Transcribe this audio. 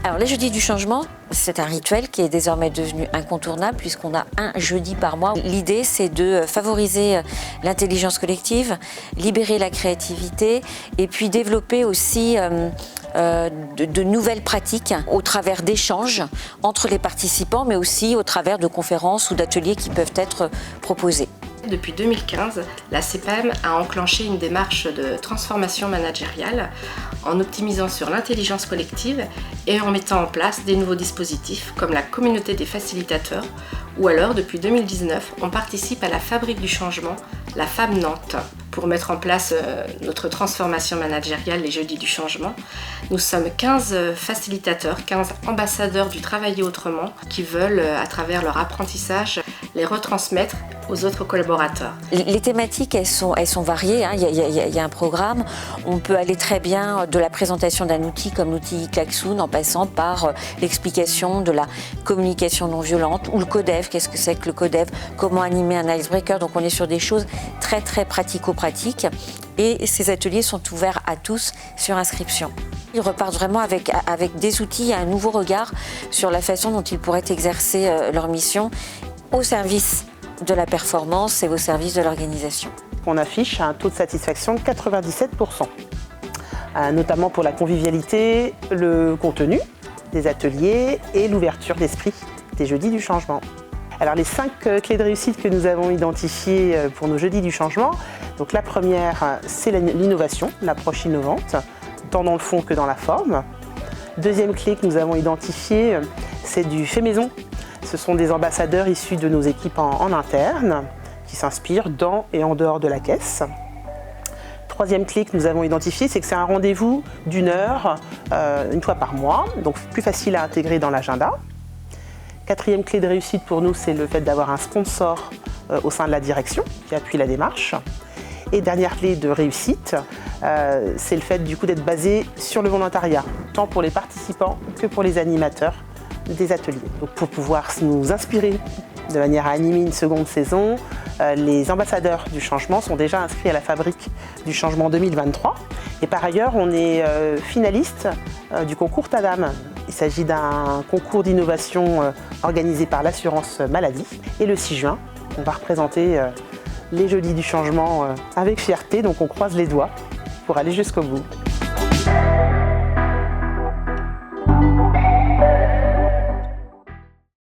Alors les jeudis du changement, c'est un rituel qui est désormais devenu incontournable puisqu'on a un jeudi par mois. L'idée, c'est de favoriser l'intelligence collective, libérer la créativité et puis développer aussi de nouvelles pratiques au travers d'échanges entre les participants, mais aussi au travers de conférences ou d'ateliers qui peuvent être proposés. Depuis 2015, la CPAM a enclenché une démarche de transformation managériale en optimisant sur l'intelligence collective et en mettant en place des nouveaux dispositifs comme la communauté des facilitateurs ou alors depuis 2019, on participe à la fabrique du changement, la FAB Nantes. Pour mettre en place notre transformation managériale les jeudis du changement, nous sommes 15 facilitateurs, 15 ambassadeurs du travailler autrement qui veulent, à travers leur apprentissage, les retransmettre aux autres collaborateurs. Les thématiques, elles sont variées, hein. Il y a un programme. On peut aller très bien de la présentation d'un outil comme l'outil Klaxoon en passant par l'explication de la communication non violente ou le CODEV. Qu'est-ce que c'est que le CODEV? Comment animer un icebreaker? Donc on est sur des choses très pratico-pratiques et ces ateliers sont ouverts à tous sur inscription. Ils repartent vraiment avec des outils et un nouveau regard sur la façon dont ils pourraient exercer leur mission au service de la performance et au service de l'organisation. On affiche un taux de satisfaction de 97%, notamment pour la convivialité, le contenu des ateliers et l'ouverture d'esprit des jeudis du changement. Alors les 5 clés de réussite que nous avons identifiées pour nos jeudis du changement, donc la première c'est l'innovation, l'approche innovante, tant dans le fond que dans la forme. Deuxième clé que nous avons identifiée, c'est du fait maison. Ce sont des ambassadeurs issus de nos équipes en interne qui s'inspirent dans et en dehors de la caisse. Troisième clé que nous avons identifiée, c'est que c'est un rendez-vous d'1 heure, une fois par mois, donc plus facile à intégrer dans l'agenda. Quatrième clé de réussite pour nous, c'est le fait d'avoir un sponsor au sein de la direction qui appuie la démarche. Et dernière clé de réussite, c'est le fait du coup d'être basé sur le volontariat, tant pour les participants que pour les animateurs des ateliers. Donc pour pouvoir nous inspirer de manière à animer une seconde saison, les ambassadeurs du changement sont déjà inscrits à la fabrique du changement 2023. Et par ailleurs, on est finaliste du concours Tadam. Il s'agit d'un concours d'innovation organisé par l'assurance maladie. Et le 6 juin, on va représenter les jeudis du changement avec fierté, donc on croise les doigts pour aller jusqu'au bout.